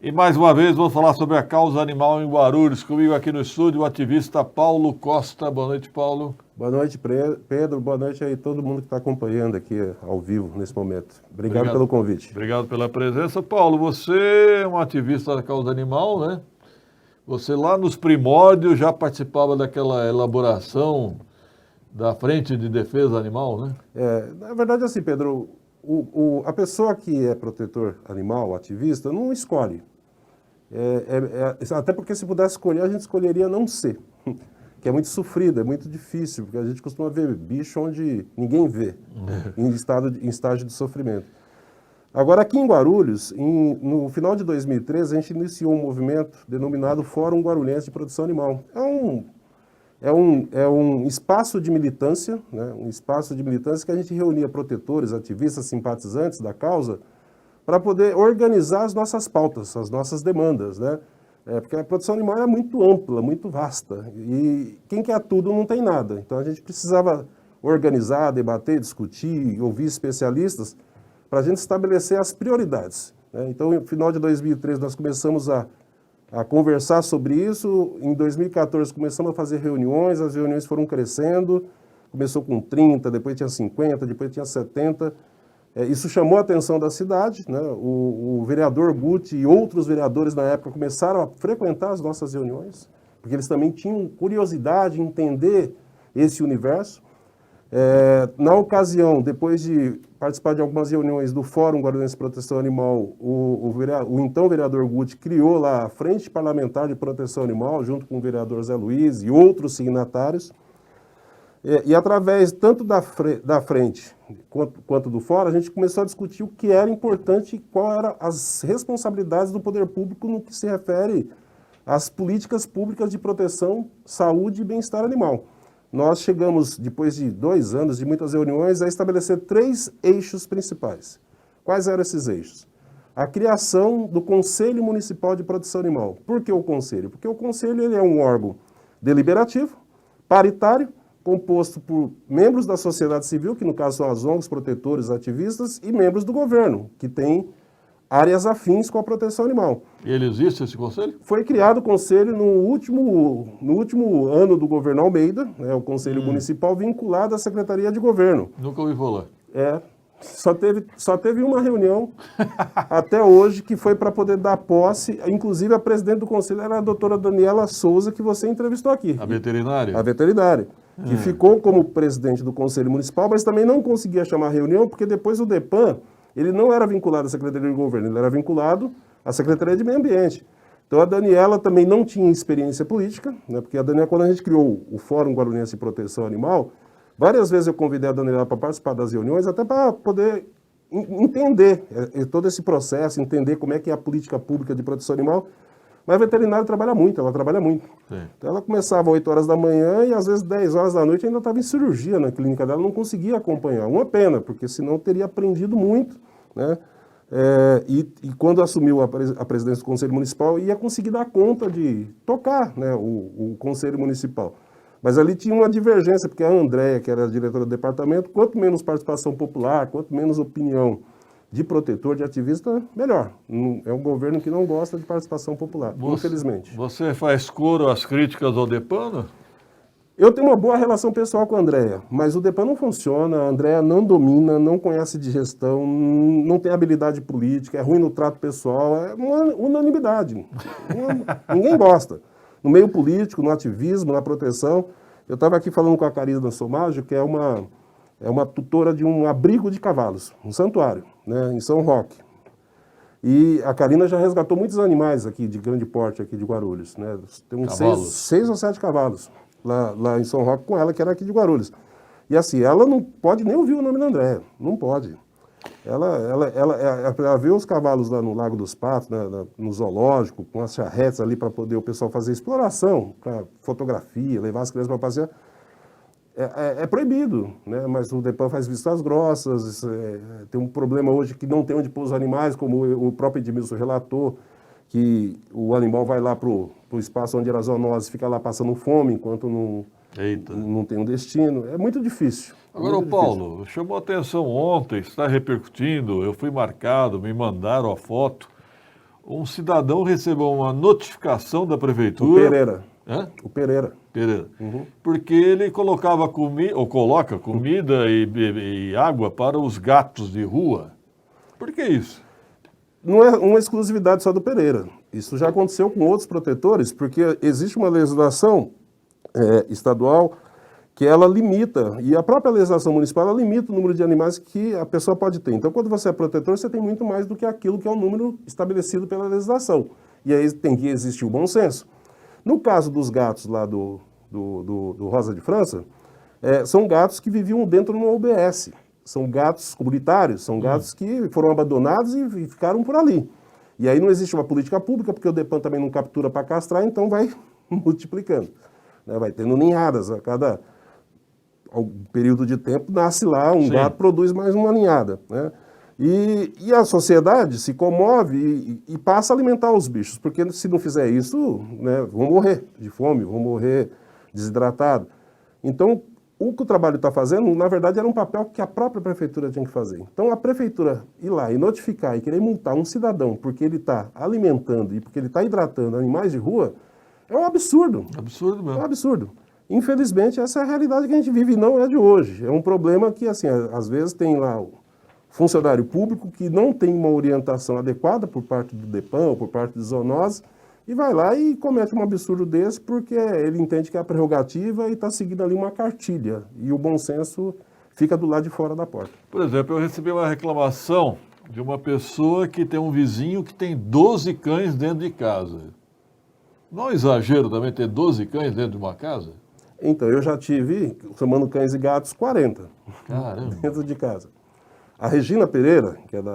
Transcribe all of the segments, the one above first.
E mais uma vez vou falar sobre a causa animal em Guarulhos. Comigo aqui no estúdio o ativista Paulo Costa. Boa noite, Paulo. Boa noite, Pedro. Boa noite aí todo mundo que está acompanhando aqui ao vivo nesse momento. Obrigado pelo convite. Obrigado pela presença. Paulo, você é um ativista da causa animal, né? Você lá nos primórdios já participava daquela elaboração da Frente de Defesa Animal, né? Na verdade, assim, Pedro, a pessoa que é protetor animal, ativista, não escolhe. Até porque se pudesse escolher, a gente escolheria não ser. Que é muito sofrido, é muito difícil, porque a gente costuma ver bicho onde ninguém vê, em estágio de sofrimento. Agora, aqui em Guarulhos, no final de 2013, a gente iniciou um movimento denominado Fórum Guarulhense de Proteção Animal. É um espaço de militância, né? Um espaço de militância que a gente reunia protetores, ativistas, simpatizantes da causa, para poder organizar as nossas pautas, as nossas demandas, né? Porque a produção animal é muito ampla, muito vasta, e quem quer tudo não tem nada. Então a gente precisava organizar, debater, discutir, ouvir especialistas, para a gente estabelecer as prioridades, né? Então, no final de 2013, nós começamos a conversar sobre isso. Em 2014, começamos a fazer reuniões, as reuniões foram crescendo, começou com 30, depois tinha 50, depois tinha 70. Isso chamou a atenção da cidade, né? O vereador Guti e outros vereadores na época começaram a frequentar as nossas reuniões, porque eles também tinham curiosidade em entender esse universo. Na ocasião, depois de participar de algumas reuniões do Fórum Guarulhense de Proteção Animal, o então vereador Guti criou lá a Frente Parlamentar de Proteção Animal, junto com o vereador Zé Luiz e outros signatários. E através tanto da frente quanto do fórum, a gente começou a discutir o que era importante e quais eram as responsabilidades do poder público no que se refere às políticas públicas de proteção, saúde e bem-estar animal. Nós chegamos, depois de 2 anos de muitas reuniões, a estabelecer 3 eixos principais. Quais eram esses eixos? A criação do Conselho Municipal de Proteção Animal. Por que o Conselho? Porque o Conselho ele é um órgão deliberativo, paritário, composto por membros da sociedade civil, que no caso são as ONGs, protetores, ativistas, e membros do governo, que tem áreas afins com a proteção animal. E ele existe, esse conselho? Foi criado o conselho no último ano do governo Almeida, né, o Conselho Municipal vinculado à Secretaria de Governo. Nunca ouvi falar. Só teve uma reunião até hoje que foi para poder dar posse, inclusive a presidente do conselho era a doutora Daniela Souza, que você entrevistou aqui. A veterinária? A veterinária, que ficou como presidente do Conselho Municipal, mas também não conseguia chamar reunião, porque depois o DEPAN, ele não era vinculado à Secretaria de Governo, ele era vinculado à Secretaria de Meio Ambiente. Então a Daniela também não tinha experiência política, né, porque a Daniela, quando a gente criou o Fórum Guarulhense de Proteção Animal, várias vezes eu convidei a Daniela para participar das reuniões, até para poder entender todo esse processo, entender como é que é a política pública de proteção animal. Mas a veterinária trabalha muito, ela trabalha muito. Sim. Então ela começava às 8 horas da manhã e às vezes 10 horas da noite ainda estava em cirurgia na clínica dela, não conseguia acompanhar. Uma pena, porque senão teria aprendido muito, né? E quando assumiu a presidência do Conselho Municipal, ia conseguir dar conta de tocar, né, o Conselho Municipal. Mas ali tinha uma divergência, porque a Andréia, que era a diretora do departamento, quanto menos participação popular, quanto menos opinião de protetor, de ativista, melhor. É um governo que não gosta de participação popular, infelizmente. Você faz coro às críticas ao DEPAN? Eu tenho uma boa relação pessoal com a Andréia, mas o DEPAN não funciona, a Andréia não domina, não conhece de gestão, não tem habilidade política, é ruim no trato pessoal, é uma unanimidade. Ninguém gosta. No meio político, no ativismo, na proteção. Eu estava aqui falando com a Karina Somágio, que é uma tutora de um abrigo de cavalos, um santuário, né, em São Roque. E a Karina já resgatou muitos animais aqui, de grande porte, aqui de Guarulhos, né? Tem uns 6 ou 7 cavalos lá em São Roque com ela, que era aqui de Guarulhos. E assim, ela não pode nem ouvir o nome da Andréia, não pode. Ela vê os cavalos lá no Lago dos Patos, né, no zoológico, com as charretes ali para poder o pessoal fazer exploração, para fotografia, levar as crianças para passear. É proibido, né? Mas o DEPAN faz vistas grossas, tem um problema hoje que não tem onde pôr os animais, como o próprio Edmilson relatou, que o animal vai lá para o espaço onde era a zoonose, fica lá passando fome enquanto não tem um destino. É muito difícil. Agora, o Paulo, chamou a atenção ontem, está repercutindo, eu fui marcado, me mandaram a foto, um cidadão recebeu uma notificação da O prefeitura. Pereira. Hã? O Pereira. Pereira. Porque ele colocava comida, ou coloca comida e água para os gatos de rua. Por que isso? Não é uma exclusividade só do Pereira. Isso já aconteceu com outros protetores, porque existe uma legislação estadual que ela limita, e a própria legislação municipal ela limita o número de animais que a pessoa pode ter. Então, quando você é protetor, você tem muito mais do que aquilo que é o número estabelecido pela legislação. E aí tem que existir o bom senso. No caso dos gatos lá do Rosa de França, são gatos que viviam dentro de uma UBS. São gatos comunitários, são gatos que foram abandonados e ficaram por ali. E aí não existe uma política pública, porque o DEPAN também não captura para castrar, então vai multiplicando. Né? Vai tendo ninhadas. A cada período de tempo nasce lá, um gato produz mais uma ninhada. Né? E a sociedade se comove e passa a alimentar os bichos, porque se não fizer isso, né, vão morrer de fome, vão morrer desidratados. Então, o que o trabalho está fazendo, na verdade, era um papel que a própria prefeitura tinha que fazer. Então, a prefeitura ir lá e notificar e querer multar um cidadão porque ele está alimentando e porque ele está hidratando animais de rua, é um absurdo. Absurdo mesmo. É um absurdo. Infelizmente, essa é a realidade que a gente vive e não é de hoje. É um problema que, assim, às vezes tem lá o funcionário público que não tem uma orientação adequada por parte do DEPAN ou por parte de zoonoses, e vai lá e comete um absurdo desse porque ele entende que é a prerrogativa e está seguindo ali uma cartilha. E o bom senso fica do lado de fora da porta. Por exemplo, eu recebi uma reclamação de uma pessoa que tem um vizinho que tem 12 cães dentro de casa. Não é exagero também ter 12 cães dentro de uma casa? Então, eu já tive, somando cães e gatos, 40 Caramba. dentro de casa. A Regina Pereira, que é do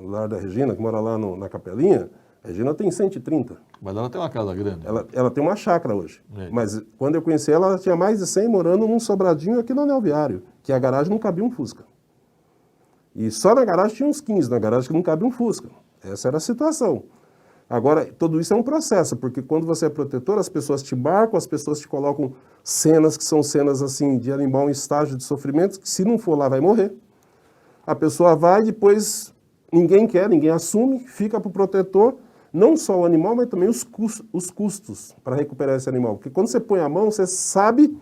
lar da Regina, que mora lá na Capelinha, a Regina tem 130. Mas ela tem uma casa grande. Ela tem uma chácara hoje. É. Mas quando eu conheci ela, ela tinha mais de 100 morando num sobradinho aqui no Anel Viário, que a garagem não cabia um Fusca. E só na garagem tinha uns 15, na garagem que não cabia um Fusca. Essa era a situação. Agora, tudo isso é um processo, porque quando você é protetor, as pessoas te marcam, as pessoas te colocam cenas que são cenas assim de animal em estágio de sofrimento, que se não for lá vai morrer. A pessoa vai, depois ninguém quer, ninguém assume, fica para o protetor, não só o animal, mas também os custos para recuperar esse animal. Porque quando você põe a mão, você sabe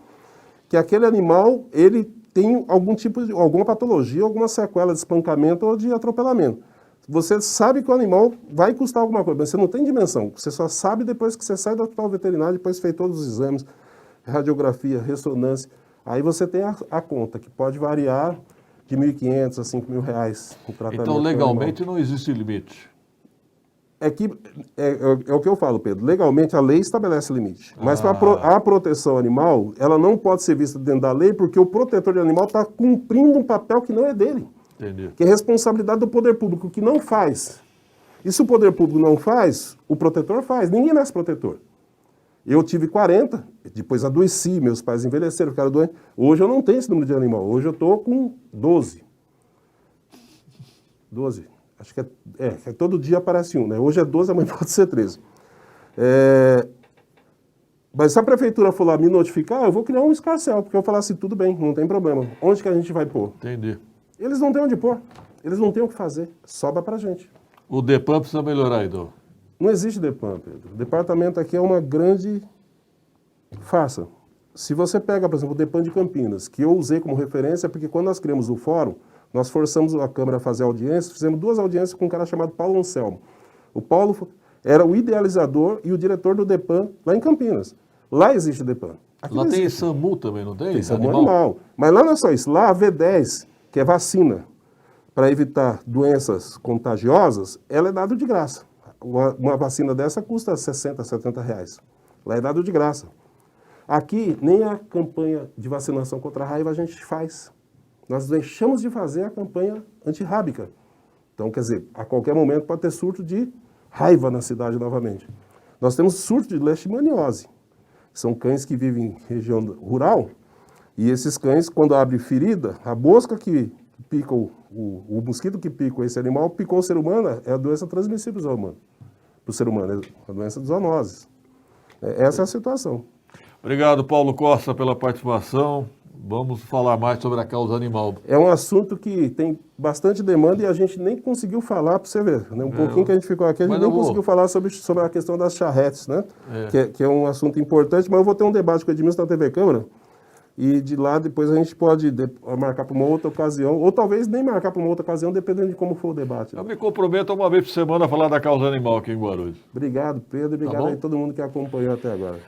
que aquele animal, ele tem algum tipo de, alguma patologia, alguma sequela de espancamento ou de atropelamento. Você sabe que o animal vai custar alguma coisa, mas você não tem dimensão. Você só sabe depois que você sai do hospital veterinário, depois fez todos os exames, radiografia, ressonância. Aí você tem a conta, que pode variar de R$ 1.500 a R$ 5.000 o tratamento. Então, legalmente, não existe limite. É o que eu falo, Pedro. Legalmente, a lei estabelece limite. Mas a proteção animal, ela não pode ser vista dentro da lei porque o protetor de animal está cumprindo um papel que não é dele. Entendi. Que é responsabilidade do poder público, que não faz. E se o poder público não faz, o protetor faz. Ninguém nasce protetor. Eu tive 40, depois adoeci, meus pais envelheceram, ficaram doentes. Hoje eu não tenho esse número de animal, hoje eu estou com 12. 12. Acho que todo dia aparece um, né? Hoje é 12, amanhã pode ser 13. Mas se a prefeitura for lá me notificar, eu vou criar um escarcéu, porque eu vou falar assim, tudo bem, não tem problema. Onde que a gente vai pôr? Entendi. Eles não têm onde pôr, eles não têm o que fazer, sobra pra gente. O DEPAN precisa melhorar, então. Não existe DEPAN, Pedro. O departamento aqui é uma grande farsa. Se você pega, por exemplo, o DEPAN de Campinas, que eu usei como referência, porque quando nós criamos o fórum, nós forçamos a Câmara a fazer audiência, fizemos 2 audiências com um cara chamado Paulo Anselmo. O Paulo era o idealizador e o diretor do DEPAN lá em Campinas. Lá existe DEPAN. Aqui Lá não tem existe. SAMU também, não tem? Tem SAMU animal. Mas lá não é só isso. Lá a V10, que é vacina para evitar doenças contagiosas, ela é dada de graça. Uma vacina dessa custa 60, 70 reais. Lá é dado de graça. Aqui, nem a campanha de vacinação contra a raiva a gente faz. Nós deixamos de fazer a campanha antirrábica. Então, quer dizer, a qualquer momento pode ter surto de raiva na cidade novamente. Nós temos surto de leishmaniose. São cães que vivem em região rural, e esses cães, quando abrem ferida, a mosca que pica o mosquito que pica esse animal, picou o ser humano, é a doença transmissível para o ser humano, é a doença de zoonoses. Essa é a situação. Obrigado, Paulo Costa, pela participação. Vamos falar mais sobre a causa animal. É um assunto que tem bastante demanda e a gente nem conseguiu falar, para você ver, né? Um pouquinho que a gente ficou aqui, a gente nem conseguiu falar sobre a questão das charretes, né? Que é um assunto importante, mas eu vou ter um debate com o Edmilson na TV Câmara, e de lá depois a gente pode marcar para uma outra ocasião, ou talvez nem marcar para uma outra ocasião, dependendo de como for o debate. Eu me comprometo a uma vez por semana a falar da causa animal aqui em Guarulhos. Obrigado, Pedro, obrigado aí a todo mundo que acompanhou até agora.